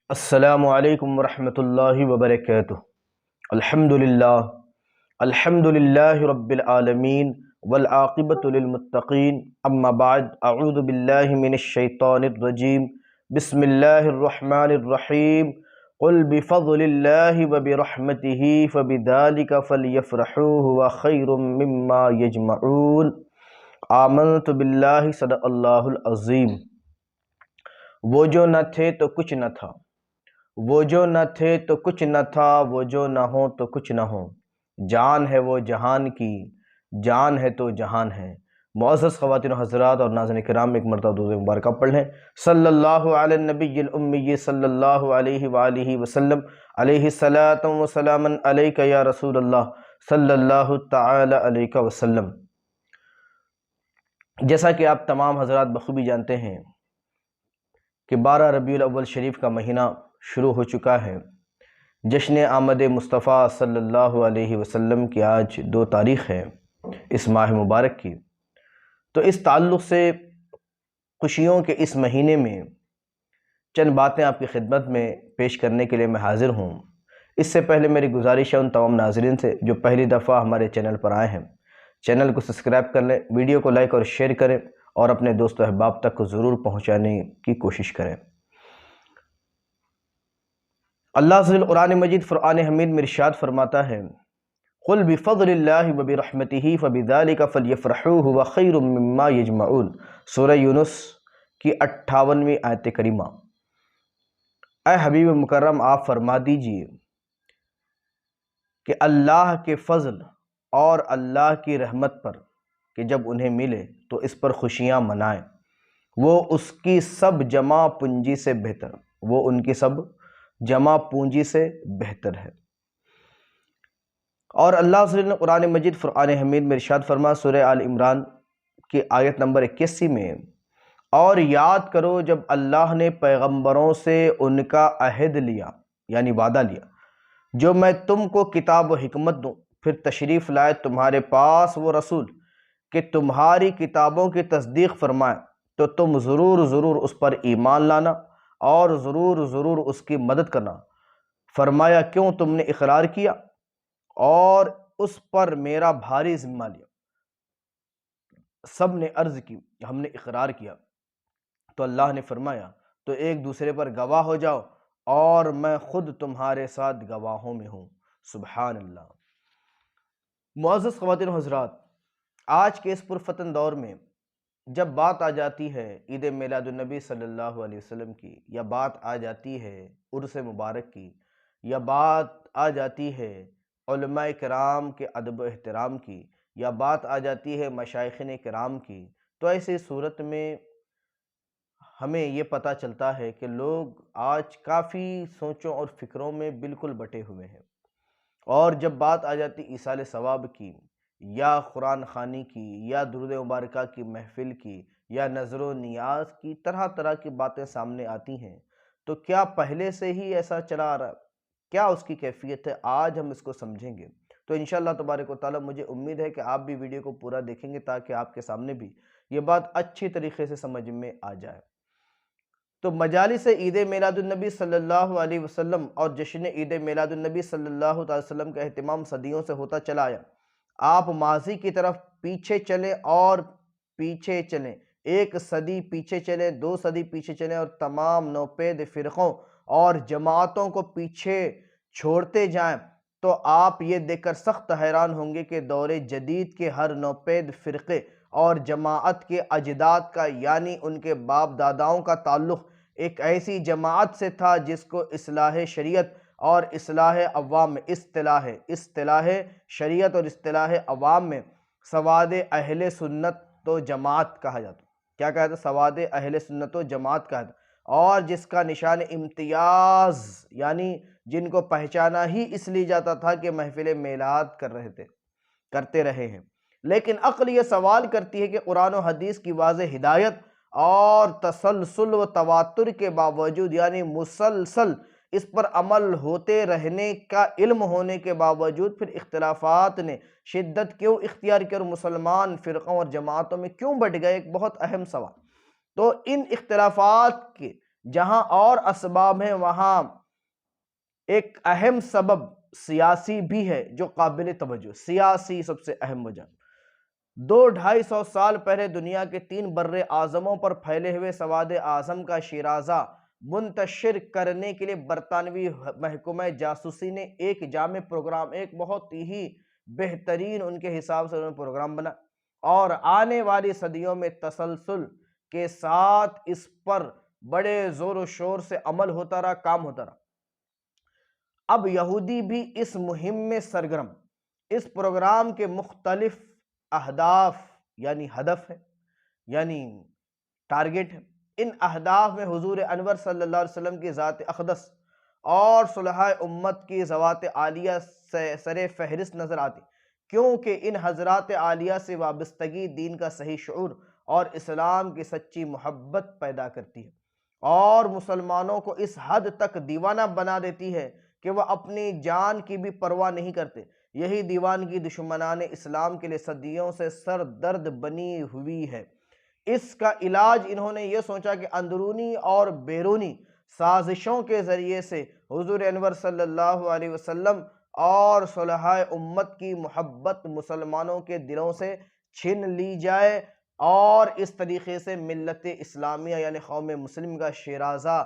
السلام علیکم ورحمۃ اللہ وبرکاتہ۔ الحمدللہ رب العالمین والعاقبۃ للمتقین، اما بعد، اعوذ باللہ من الشیطان الرجیم، بسم اللہ الرحمن الرحیم۔ قل بفضل اللہ وبرحمتہ فبذلک فلیفرحوا هو خیر مما یجمعون۔ آمنت باللہ، صدق اللہ العظیم۔ وہ جو نہ تھے تو کچھ نہ تھا، وہ جو نہ تھے تو کچھ نہ تھا، وہ جو نہ ہو تو کچھ نہ ہو، جان ہے وہ جہان کی، جان ہے تو جہان ہے۔ معزز خواتین و حضرات اور ناظرین کرام، ایک مرتبہ درود مبارکہ پڑھ لیں۔ صلی اللہ علی النبی الامی صلی اللہ علیہ وآلہ وسلم، علیہ الصلاۃ والسلام علیک یا رسول اللہ صلی اللہ تعالی علیہ وسلم۔ جیسا کہ آپ تمام حضرات بخوبی جانتے ہیں کہ 12 ربیع الاول شریف کا مہینہ شروع ہو چکا ہے۔ جشن آمد مصطفیٰ صلی اللہ علیہ وسلم کی آج 2 تاریخ ہے اس ماہ مبارک کی۔ تو اس تعلق سے خوشیوں کے اس مہینے میں چند باتیں آپ کی خدمت میں پیش کرنے کے لیے میں حاضر ہوں۔ اس سے پہلے میری گزارش ہے ان تمام ناظرین سے جو پہلی دفعہ ہمارے چینل پر آئے ہیں، چینل کو سبسکرائب کر لیں، ویڈیو کو لائک اور شیئر کریں اور اپنے دوست و احباب تک کو ضرور پہنچانے کی کوشش کریں۔ اللہ عز و جل قرآن مجید فرقان حمید میں ارشاد فرماتا ہے، قل بفضل اللہ وبرحمتہ فبذلک فلیفرحوا هو خیر مما یجمعون۔ سورہ یونس کی 58ویں آیت کریمہ۔ اے حبیب مکرم، آپ فرما دیجئے کہ اللہ کے فضل اور اللہ کی رحمت پر کہ جب انہیں ملے تو اس پر خوشیاں منائیں، وہ اس کی سب جمع پونجی سے بہتر، وہ ان کی سب جمع پونجی سے بہتر ہے۔ اور اللہ عز و جل نے قرآن مجید فرقان حمید میں ارشاد فرما سورہ آل عمران کی آیت نمبر 81 میں، اور یاد کرو جب اللہ نے پیغمبروں سے ان کا عہد لیا، یعنی وعدہ لیا، جو میں تم کو کتاب و حکمت دوں، پھر تشریف لائے تمہارے پاس وہ رسول کہ تمہاری کتابوں کی تصدیق فرمائے، تو تم ضرور ضرور اس پر ایمان لانا اور ضرور ضرور اس کی مدد کرنا۔ فرمایا کیوں تم نے اقرار کیا اور اس پر میرا بھاری ذمہ لیا؟ سب نے عرض کی ہم نے اقرار کیا، تو اللہ نے فرمایا تو ایک دوسرے پر گواہ ہو جاؤ اور میں خود تمہارے ساتھ گواہوں میں ہوں۔ سبحان اللہ۔ معزز خواتین و حضرات، آج کے اس پرفتن دور میں جب بات آ جاتی ہے عید میلاد النبی صلی اللہ علیہ وسلم کی، یا بات آ جاتی ہے عرس مبارک کی، یا بات آ جاتی ہے علماء کرام کے ادب و احترام کی، یا بات آ جاتی ہے مشائخین کرام کی، تو ایسی صورت میں ہمیں یہ پتہ چلتا ہے کہ لوگ آج کافی سوچوں اور فکروں میں بالکل بٹے ہوئے ہیں۔ اور جب بات آ جاتی ایصال ثواب کی، یا قرآن خوانی کی، یا درود مبارکہ کی محفل کی، یا نظر و نیاز کی، طرح طرح کی باتیں سامنے آتی ہیں، تو کیا پہلے سے ہی ایسا چلا آ رہا ہے؟ کیا اس کی کیفیت ہے؟ آج ہم اس کو سمجھیں گے۔ تو انشاءاللہ تبارک و تعالی مجھے امید ہے کہ آپ بھی ویڈیو کو پورا دیکھیں گے تاکہ آپ کے سامنے بھی یہ بات اچھی طریقے سے سمجھ میں آ جائے۔ تو مجالس عید میلاد النبی صلی اللہ علیہ وسلم اور جشن عید میلاد النبی صلی اللہ علیہ وسلم کا اہتمام صدیوں سے ہوتا چلا آیا۔ آپ ماضی کی طرف پیچھے چلیں اور پیچھے چلیں، 1 صدی پیچھے چلیں، 2 صدی پیچھے چلیں، اور تمام نوپید فرقوں اور جماعتوں کو پیچھے چھوڑتے جائیں، تو آپ یہ دیکھ کر سخت حیران ہوں گے کہ دور جدید کے ہر نوپید فرقے اور جماعت کے اجداد کا، یعنی ان کے باپ داداؤں کا تعلق ایک ایسی جماعت سے تھا جس کو اصلاح شریعت اور اصلاح عوام میں اصطلاح شریعت اور اصطلاح عوام میں سواد اہل سنت و جماعت کہا جاتا۔ کیا کہا جاتا؟ سواد اہل سنت و جماعت کہا جاتا، اور جس کا نشان امتیاز، یعنی جن کو پہچانا ہی اس لیے جاتا تھا کہ محفل میلاد کرتے رہے ہیں۔ لیکن عقل یہ سوال کرتی ہے کہ قرآن و حدیث کی واضح ہدایت اور تسلسل و تواتر کے باوجود، یعنی مسلسل اس پر عمل ہوتے رہنے کا علم ہونے کے باوجود، پھر اختلافات نے شدت کیوں اختیار کی اور مسلمان فرقوں اور جماعتوں میں کیوں بٹ گئے؟ ایک بہت اہم سوال۔ تو ان اختلافات کے جہاں اور اسباب ہیں وہاں ایک اہم سبب سیاسی بھی ہے جو قابل توجہ، سیاسی سب سے اہم وجہ۔ 200-250 سال پہلے دنیا کے 3 بر اعظموں پر پھیلے ہوئے سواد اعظم کا شیرازہ منتشر کرنے کے لیے برطانوی محکمہ جاسوسی نے ایک جامع پروگرام، ایک بہت ہی بہترین ان کے حساب سے انہوں نے پروگرام بنا، اور آنے والی صدیوں میں تسلسل کے ساتھ اس پر بڑے زور و شور سے عمل ہوتا رہا، کام ہوتا رہا۔ اب یہودی بھی اس مہم میں سرگرم، اس پروگرام کے مختلف اہداف یعنی ہدف ہے، یعنی ٹارگٹ ہے۔ ان اہداف میں حضور انور صلی اللہ علیہ وسلم کی ذات اقدس اور صلح امت کی ذوات عالیہ سر فہرست نظر آتی، کیونکہ ان حضرات عالیہ سے وابستگی دین کا صحیح شعور اور اسلام کی سچی محبت پیدا کرتی ہے، اور مسلمانوں کو اس حد تک دیوانہ بنا دیتی ہے کہ وہ اپنی جان کی بھی پرواہ نہیں کرتے۔ یہی دیوانگی دشمنان اسلام کے لیے صدیوں سے سر درد بنی ہوئی ہے۔ اس کا علاج انہوں نے یہ سوچا کہ اندرونی اور بیرونی سازشوں کے ذریعے سے حضور انور صلی اللہ علیہ وسلم اور صلح امت کی محبت مسلمانوں کے دلوں سے چھن لی جائے، اور اس طریقے سے ملت اسلامیہ یعنی قوم مسلم کا شیرازہ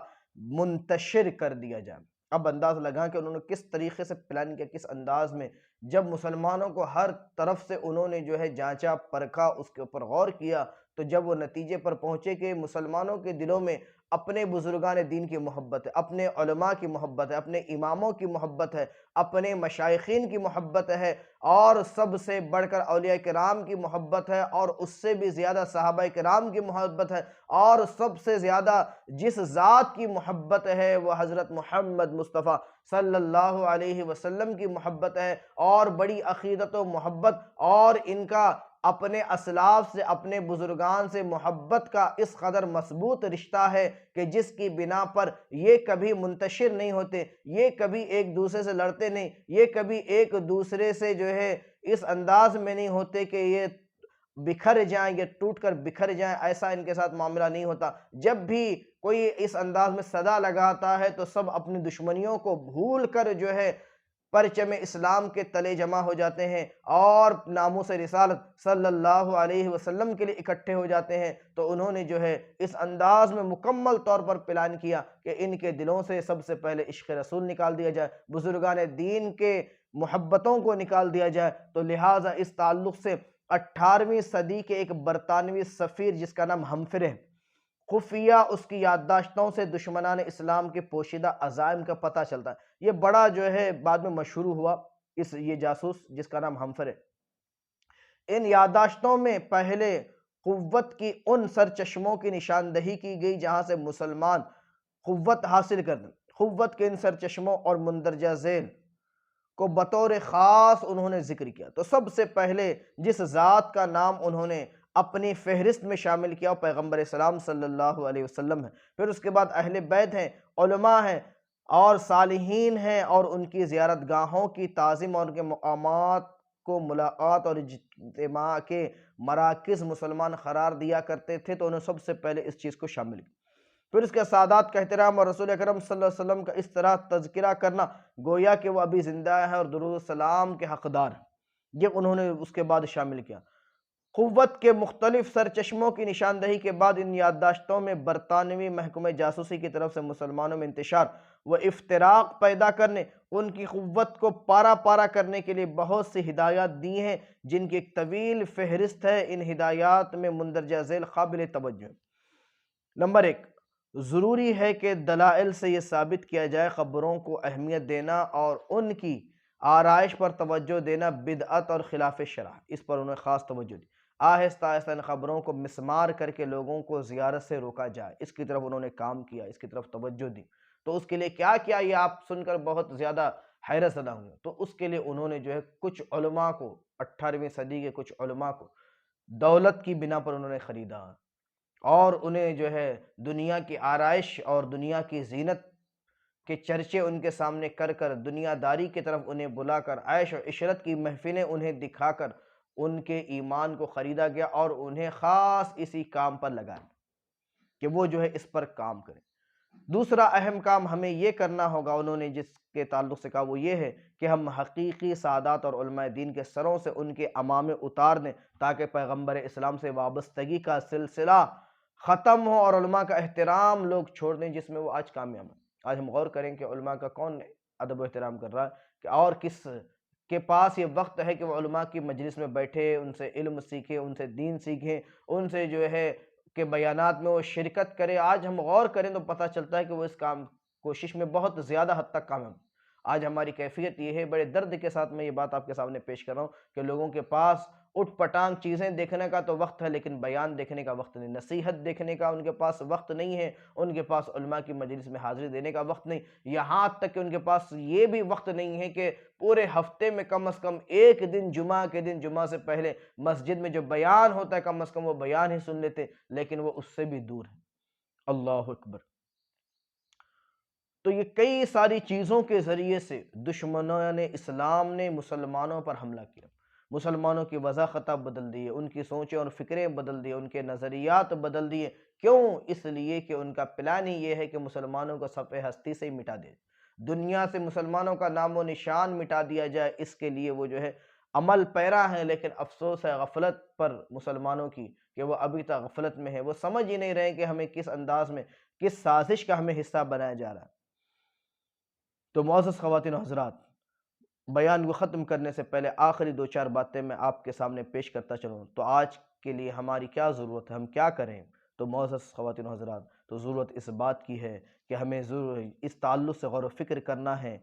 منتشر کر دیا جائے۔ اب انداز لگا کہ انہوں نے کس طریقے سے پلان کیا، کس انداز میں، جب مسلمانوں کو ہر طرف سے انہوں نے جو ہے جانچا پرکھا، اس کے اوپر غور کیا، تو جب وہ نتیجے پر پہنچے کہ مسلمانوں کے دلوں میں اپنے بزرگان دین کی محبت ہے، اپنے علماء کی محبت ہے، اپنے اماموں کی محبت ہے، اپنے مشائخین کی محبت ہے، اور سب سے بڑھ کر اولیاء کرام کی محبت ہے، اور اس سے بھی زیادہ صحابہ کرام کی محبت ہے، اور سب سے زیادہ جس ذات کی محبت ہے وہ حضرت محمد مصطفیٰ صلی اللہ علیہ وسلم کی محبت ہے، اور بڑی عقیدت و محبت، اور ان کا اپنے اسلاف سے، اپنے بزرگان سے محبت کا اس قدر مضبوط رشتہ ہے کہ جس کی بنا پر یہ کبھی منتشر نہیں ہوتے، یہ کبھی ایک دوسرے سے لڑتے نہیں، یہ کبھی ایک دوسرے سے جو ہے اس انداز میں نہیں ہوتے کہ یہ بکھر جائیں، یہ ٹوٹ کر بکھر جائیں، ایسا ان کے ساتھ معاملہ نہیں ہوتا۔ جب بھی کوئی اس انداز میں صدا لگاتا ہے تو سب اپنی دشمنیوں کو بھول کر جو ہے پرچم اسلام کے تلے جمع ہو جاتے ہیں، اور ناموس رسالت صلی اللہ علیہ وسلم کے لیے اکٹھے ہو جاتے ہیں۔ تو انہوں نے جو ہے اس انداز میں مکمل طور پر پلان کیا کہ ان کے دلوں سے سب سے پہلے عشق رسول نکال دیا جائے، بزرگان دین کے محبتوں کو نکال دیا جائے۔ تو لہٰذا اس تعلق سے 18ویں صدی کے ایک برطانوی سفیر جس کا نام ہمفر ہے، خفیہ اس کی یادداشتوں سے دشمنان اسلام کے پوشیدہ عزائم کا پتہ چلتا ہے۔ یہ بڑا جو ہے بعد میں مشہور ہوا، یہ جاسوس جس کا نام ہمفر ہے۔ ان یادداشتوں میں پہلے قوت کی ان سرچشموں کی نشاندہی کی گئی جہاں سے مسلمان قوت حاصل کر دیں۔ قوت کے ان سرچشموں اور مندرجہ ذیل کو بطور خاص انہوں نے ذکر کیا۔ تو سب سے پہلے جس ذات کا نام انہوں نے اپنی فہرست میں شامل کیا وہ پیغمبر اسلام صلی اللہ علیہ وسلم ہے۔ پھر اس کے بعد اہل بیت ہیں، علماء ہیں، اور صالحین ہیں، اور ان کی زیارت گاہوں کی تعظیم اور ان کے مقامات کو ملاقات اور اجتماع کے مراکز مسلمان قرار دیا کرتے تھے، تو انہوں نے سب سے پہلے اس چیز کو شامل کیا۔ پھر اس کے سادات کا احترام اور رسول اکرم صلی اللہ علیہ وسلم کا اس طرح تذکرہ کرنا گویا کہ وہ ابھی زندہ ہے اور درود السلام کے حقدار ہیں، یہ انہوں نے اس کے بعد شامل کیا۔ قوت کے مختلف سرچشموں کی نشاندہی کے بعد ان یادداشتوں میں برطانوی محکمہ جاسوسی کی طرف سے مسلمانوں میں انتشار و افتراق پیدا کرنے، ان کی قوت کو پارا پارا کرنے کے لیے بہت سی ہدایات دی ہیں، جن کی ایک طویل فہرست ہے۔ ان ہدایات میں مندرجہ ذیل قابل توجہ۔ نمبر 1، ضروری ہے کہ دلائل سے یہ ثابت کیا جائے قبروں کو اہمیت دینا اور ان کی آرائش پر توجہ دینا بدعت اور خلاف شرع، اس پر انہوں نے خاص توجہ دی۔ آہستہ آہستہ ان خبروں کو مسمار کر کے لوگوں کو زیارت سے روکا جائے، اس کی طرف انہوں نے کام کیا، اس کی طرف توجہ دی۔ تو اس کے لیے کیا کیا، یہ آپ سن کر بہت زیادہ حیرت زدہ ہوں گے۔ تو اس کے لیے انہوں نے جو ہے کچھ علماء کو، 18ویں صدی کے کچھ علماء کو دولت کی بنا پر انہوں نے خریدا، اور انہیں جو ہے دنیا کی آرائش اور دنیا کی زینت کے چرچے ان کے سامنے کر کر، دنیا داری کی طرف انہیں بلا کر، عیش و عشرت کی محفلیں انہیں دکھا کر ان کے ایمان کو خریدا گیا، اور انہیں خاص اسی کام پر لگایا کہ وہ جو ہے اس پر کام کریں۔ دوسرا اہم کام ہمیں یہ کرنا ہوگا، انہوں نے جس کے تعلق سے کہا، وہ یہ ہے کہ ہم حقیقی سادات اور علماء دین کے سروں سے ان کے امامے اتار دیں تاکہ پیغمبر اسلام سے وابستگی کا سلسلہ ختم ہو اور علماء کا احترام لوگ چھوڑ دیں، جس میں وہ آج کامیاب ہیں۔ آج ہم غور کریں کہ علماء کا کون ادب و احترام کر رہا ہے، کہ اور کس کے پاس یہ وقت ہے کہ وہ علماء کی مجلس میں بیٹھے، ان سے علم سیکھے، ان سے دین سیکھیں، ان سے جو ہے کہ بیانات میں وہ شرکت کرے۔ آج ہم غور کریں تو پتہ چلتا ہے کہ وہ اس کوشش میں بہت زیادہ حد تک کامیاب۔ آج ہماری کیفیت یہ ہے، بڑے درد کے ساتھ میں یہ بات آپ کے سامنے پیش کر رہا ہوں، کہ لوگوں کے پاس اٹھ پٹانگ چیزیں دیکھنے کا تو وقت ہے، لیکن بیان دیکھنے کا وقت نہیں، نصیحت دیکھنے کا ان کے پاس وقت نہیں ہے، ان کے پاس علماء کی مجلس میں حاضری دینے کا وقت نہیں، یہاں تک کہ ان کے پاس یہ بھی وقت نہیں ہے کہ پورے ہفتے میں کم از کم ایک دن جمعہ کے دن، جمعہ سے پہلے مسجد میں جو بیان ہوتا ہے کم از کم وہ بیان ہی سن لیتے، لیکن وہ اس سے بھی دور ہے۔ اللہ اکبر۔ تو یہ کئی ساری چیزوں کے ذریعے سے دشمنان اسلام نے مسلمانوں پر حملہ کیا، مسلمانوں کی وضع خطہ بدل دیے، ان کی سوچیں اور فکریں بدل دیے، ان کے نظریات بدل دیے۔ کیوں؟ اس لیے کہ ان کا پلان ہی یہ ہے کہ مسلمانوں کو صفحہ ہستی سے ہی مٹا دے، دنیا سے مسلمانوں کا نام و نشان مٹا دیا جائے۔ اس کے لیے وہ جو ہے عمل پیرا ہے، لیکن افسوس ہے غفلت پر مسلمانوں کی کہ وہ ابھی تک غفلت میں ہے، وہ سمجھ ہی نہیں رہے کہ ہمیں کس انداز میں، کس سازش کا ہمیں حصہ بنایا جا رہا ہے۔ تو معزز خواتین و حضرات، بیان کو ختم کرنے سے پہلے آخری دو چار باتیں میں آپ کے سامنے پیش کرتا چلوں۔ تو آج کے لیے ہماری کیا ضرورت ہے، ہم کیا کریں؟ تو معزز خواتین و حضرات، تو ضرورت اس بات کی ہے کہ ہمیں اس تعلق سے غور و فکر کرنا ہے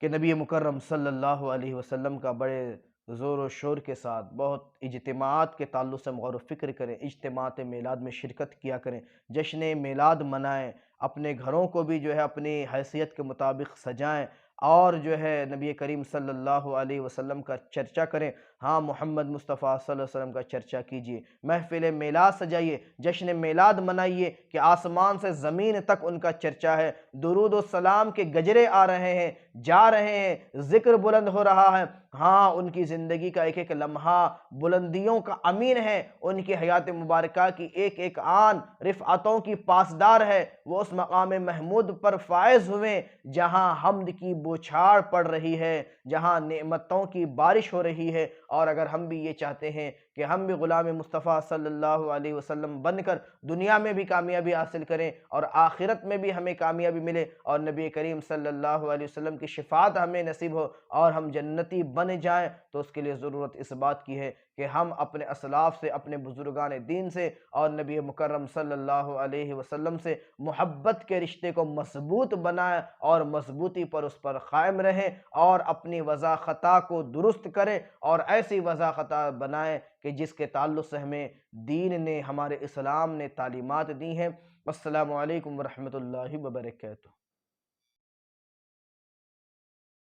کہ نبی مکرم صلی اللہ علیہ وسلم کا بڑے زور و شور کے ساتھ بہت اجتماعات کے تعلق سے ہم غور و فکر کریں، اجتماعات میلاد میں شرکت کیا کریں، جشن میلاد منائیں، اپنے گھروں کو بھی جو ہے اپنی حیثیت کے مطابق سجائیں، اور جو ہے نبی کریم صلی اللہ علیہ وسلم کا چرچا کریں۔ ہاں، محمد مصطفیٰ صلی اللہ علیہ وسلم کا چرچا کیجئے، محفل میلاد سجائیے، جشن میلاد منائیے کہ آسمان سے زمین تک ان کا چرچا ہے، درود و سلام کے گجرے آ رہے ہیں، جا رہے ہیں، ذکر بلند ہو رہا ہے۔ ہاں، ان کی زندگی کا ایک ایک لمحہ بلندیوں کا امین ہے، ان کی حیات مبارکہ کی ایک ایک آن رفعتوں کی پاسدار ہے۔ وہ اس مقام محمود پر فائز ہوئے جہاں حمد کی بوچھاڑ پڑ رہی ہے، جہاں نعمتوں کی بارش ہو رہی ہے۔ اور اگر ہم بھی یہ چاہتے ہیں کہ ہم بھی غلام مصطفیٰ صلی اللہ علیہ وسلم بن کر دنیا میں بھی کامیابی حاصل کریں اور آخرت میں بھی ہمیں کامیابی ملے اور نبی کریم صلی اللہ علیہ وسلم کی شفاعت ہمیں نصیب ہو اور ہم جنتی بن جائیں، تو اس کے لیے ضرورت اس بات کی ہے کہ ہم اپنے اسلاف سے، اپنے بزرگان دین سے اور نبی مکرم صلی اللہ علیہ وسلم سے محبت کے رشتے کو مضبوط بنائیں اور مضبوطی پر اس پر قائم رہیں اور اپنی وضع خطا کو درست کریں اور ایسی وضع خطا بنائیں کہ جس کے تعلق سے ہمیں دین نے، ہمارے اسلام نے تعلیمات دی ہیں۔ السلام علیکم ورحمۃ اللہ وبرکاتہ۔